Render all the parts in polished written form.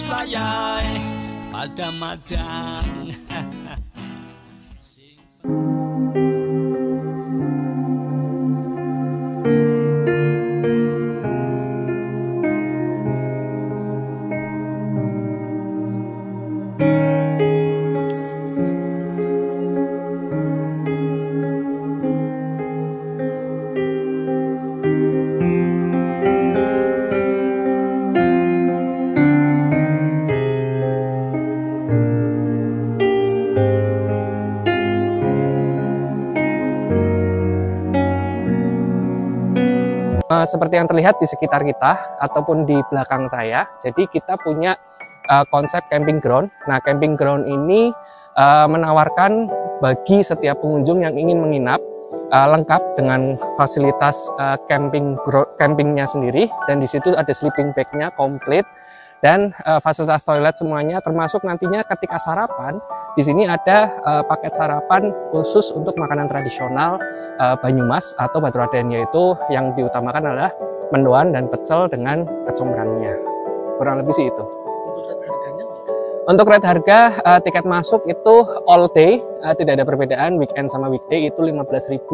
layai pada madang. Seperti yang terlihat di sekitar kita ataupun di belakang saya, jadi kita punya konsep camping ground. Nah, camping ground ini menawarkan bagi setiap pengunjung yang ingin menginap lengkap dengan fasilitas campingnya sendiri, dan di situ ada sleeping bag-nya komplit dan fasilitas toilet semuanya, termasuk nantinya ketika sarapan di sini ada paket sarapan khusus untuk makanan tradisional Banyumas atau Batu Raden, yaitu yang diutamakan adalah mendoan dan pecel dengan kecombrangnya. Kurang lebih sih itu. Untuk rate harga tiket masuk itu all day, tidak ada perbedaan weekend sama weekday, itu 15.000.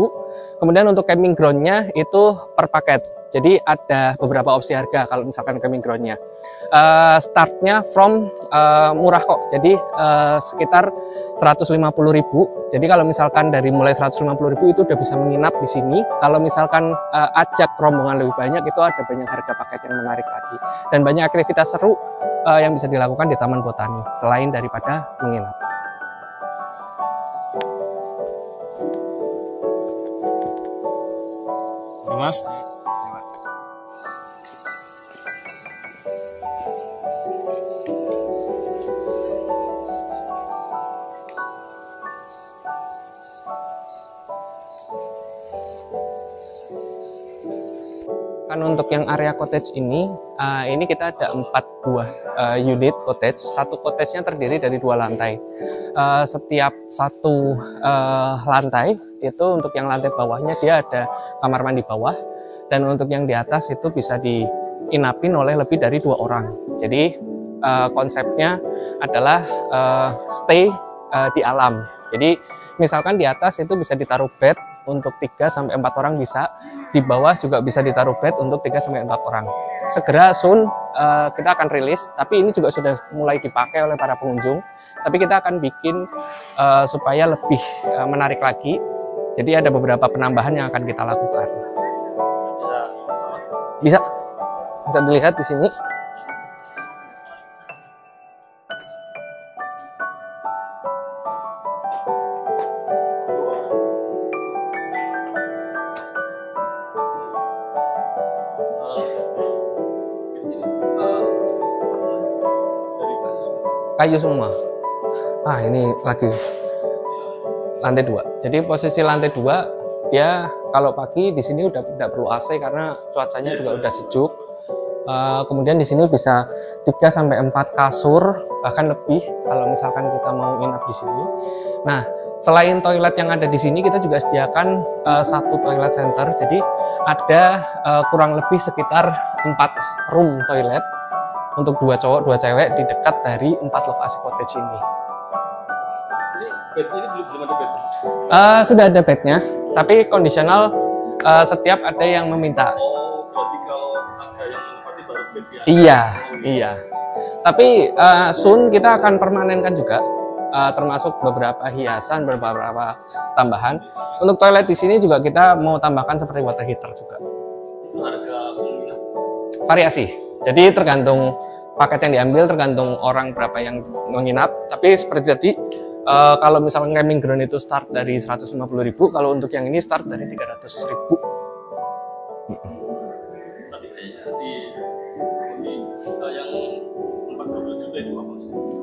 Kemudian untuk camping groundnya itu per paket. Jadi ada beberapa opsi harga kalau misalkan camping groundnya. Startnya from murah kok, jadi sekitar 150.000. Jadi kalau misalkan dari mulai 150.000 itu udah bisa menginap di sini. Kalau misalkan ajak rombongan lebih banyak, itu ada banyak harga paket yang menarik lagi. Dan banyak aktivitas seru yang bisa dilakukan di Taman Botani selain daripada menginap. Mas, untuk yang area cottage ini kita ada 4 buah unit cottage. Satu cottage-nya terdiri dari 2 lantai. Setiap satu lantai itu, untuk yang lantai bawahnya dia ada kamar mandi bawah, dan untuk yang di atas itu bisa diinapin oleh lebih dari 2 orang. Jadi konsepnya adalah stay di alam. Jadi misalkan di atas itu bisa ditaruh bed untuk 3-4 orang bisa, di bawah juga bisa ditaruh bed untuk 3-4 orang. Segera soon kita akan rilis, tapi ini juga sudah mulai dipakai oleh para pengunjung. Tapi kita akan bikin supaya lebih menarik lagi. Jadi ada beberapa penambahan yang akan kita lakukan. Bisa dilihat di sini. Kayu semua. Ini lagi lantai 2. Jadi posisi lantai 2 dia kalau pagi di sini udah tidak perlu AC karena cuacanya juga udah sejuk. Kemudian di sini bisa 3-4 kasur, bahkan lebih kalau misalkan kita mau nginap di sini. Nah, selain toilet yang ada di sini, kita juga sediakan satu toilet center. Jadi ada kurang lebih sekitar 4 room toilet untuk 2 cowok 2 cewek di dekat dari 4 lokasi cottage ini. Bed ini belum ada bed? Sudah ada bednya, tapi kondisional setiap ada yang meminta. Oh, berarti kalau ada yang menempati baru bed ya? Iya. Tapi soon kita akan permanenkan juga, termasuk beberapa hiasan, beberapa tambahan. Untuk toilet di sini juga kita mau tambahkan seperti water heater juga. Itu harga umumnya? Variasi. Jadi tergantung paket yang diambil, tergantung orang berapa yang menginap. Tapi seperti tadi, kalau misalnya camping ground itu start dari 150.000, kalau untuk yang ini start dari 300.000. Tapi yang 40 juta itu apa?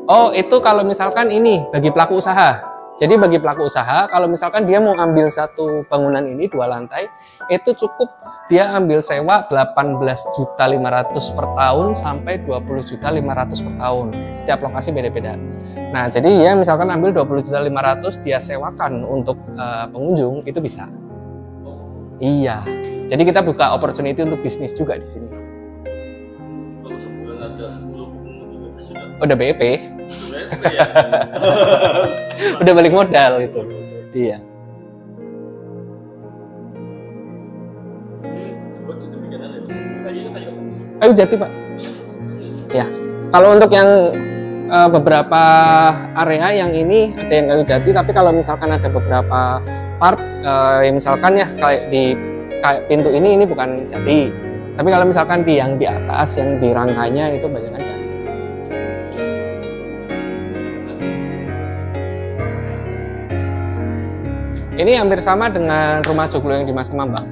Oh, itu kalau misalkan ini bagi pelaku usaha. Jadi bagi pelaku usaha, kalau misalkan dia mau ambil satu bangunan ini 2 lantai, itu cukup dia ambil sewa 18.500.000 per tahun sampai 20.500.000 per tahun. Setiap lokasi beda-beda. Nah, jadi ya misalkan ambil 20.500.000 dia sewakan untuk pengunjung, itu bisa. Iya. Jadi kita buka opportunity untuk bisnis juga di sini. Kalau sebulan ada 10 pengunjung. Udah BEP, Sebenarnya ya. udah balik modal itu. Iya. Buat jenis bikinan itu. Kayunya kayu. Kayu jati, Pak. Ya. Kalau untuk yang beberapa area yang ini ada yang kayu jati, tapi kalau misalkan ada beberapa part yang misalkan ya kayak pintu ini bukan jati. Tapi kalau misalkan yang di atas yang di rangkanya itu banyak kan jati. Ini hampir sama dengan rumah joglo yang di Mas Kemambang.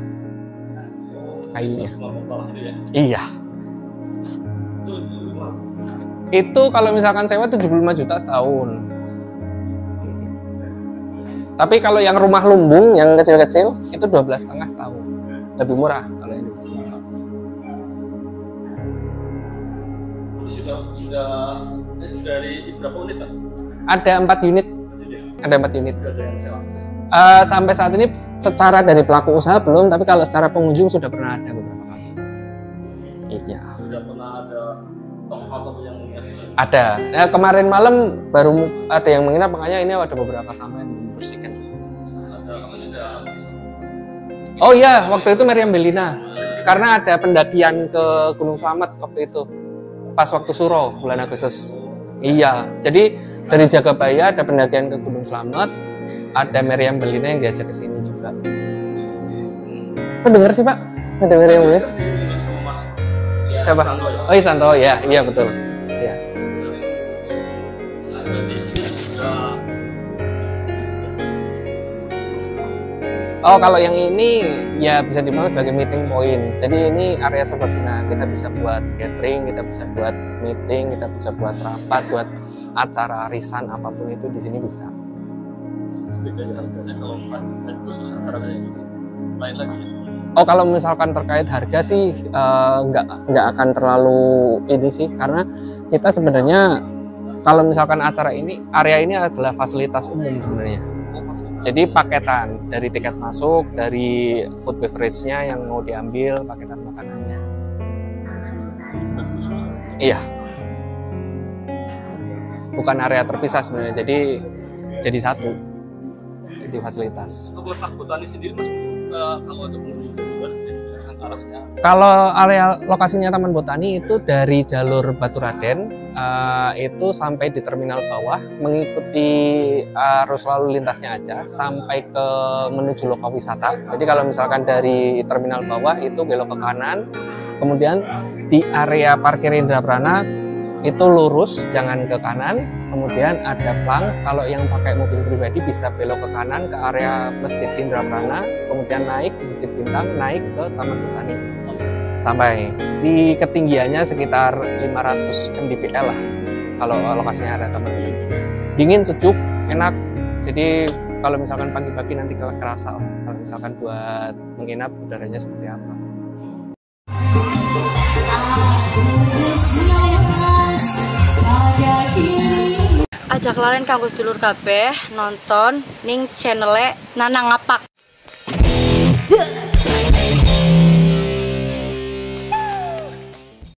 Kayunya. Semua bawah itu ya. Iya. Itu rumah. Itu kalau misalkan sewa 75 juta setahun. Tapi kalau yang rumah lumbung yang kecil-kecil itu 12,5 setahun. Lebih murah kalau ini. Sudah dari berapa unit Mas? Ada 4 unit. Ada 4 unit. Sudah ada yang sewa. Sampai saat ini secara dari pelaku usaha belum, tapi kalau secara pengunjung sudah pernah ada beberapa kali. Iya. Sudah pernah ada tokoh yang mengingat di sini. Ada. Nah, kemarin malam baru ada yang menginap, makanya ini ada beberapa sampah yang membersihkan. Ada apa juga? Oh iya, waktu itu Meriam Belina. Karena ada pendakian ke Gunung Slamet waktu itu. Pas waktu Suro, bulan Agustus. Iya, jadi dari Jagabaya ada pendakian ke Gunung Slamet, ada Meriam Belina yang diajak ke sini juga. Kok denger sih, Pak? Ada Meriam Belina? Sama Mas. Siapa? Oh, Istanto, ya, iya betul. Iya. Di sini sudah. Oh, kalau yang ini ya bisa dibilang sebagai meeting point. Jadi ini area serbaguna. Kita bisa buat gathering, kita bisa buat meeting, kita bisa buat rapat, buat acara arisan apapun itu di sini bisa. Bedanya harganya kalau khusus antara kayak gitu lain lagi. Oh, kalau misalkan terkait harga sih nggak akan terlalu ini sih, karena kita sebenarnya kalau misalkan acara ini, area ini adalah fasilitas umum sebenarnya. Jadi paketan dari tiket masuk, dari food beverage-nya yang mau diambil, paketan makanannya. Iya. Bukan area terpisah sebenarnya, jadi satu. Jadi fasilitas. Untuk letak botani sendiri Mas, kalau untuk menuju arahnya. Kalau area lokasinya Taman Botani itu dari jalur Baturaden itu sampai di terminal bawah, mengikuti arus lalu lintasnya aja sampai ke menuju lokal wisata. Jadi kalau misalkan dari terminal bawah itu belok ke kanan, kemudian di area parkir Indraprana itu lurus, jangan ke kanan, kemudian ada plang. Kalau yang pakai mobil pribadi bisa belok ke kanan ke area Masjid Indraprana, kemudian naik Bukit Bintang, naik ke Taman Botani. Sampai di ketinggiannya sekitar 500 mdpl lah kalau lokasinya ada Taman Botani. Dingin, sejuk, enak. Jadi kalau misalkan pagi-pagi nanti kerasa lah. Kalau misalkan buat menginap udaranya seperti apa. Ajak lalen kanggo sedulur kabeh nonton ning channel Nana Ngapak.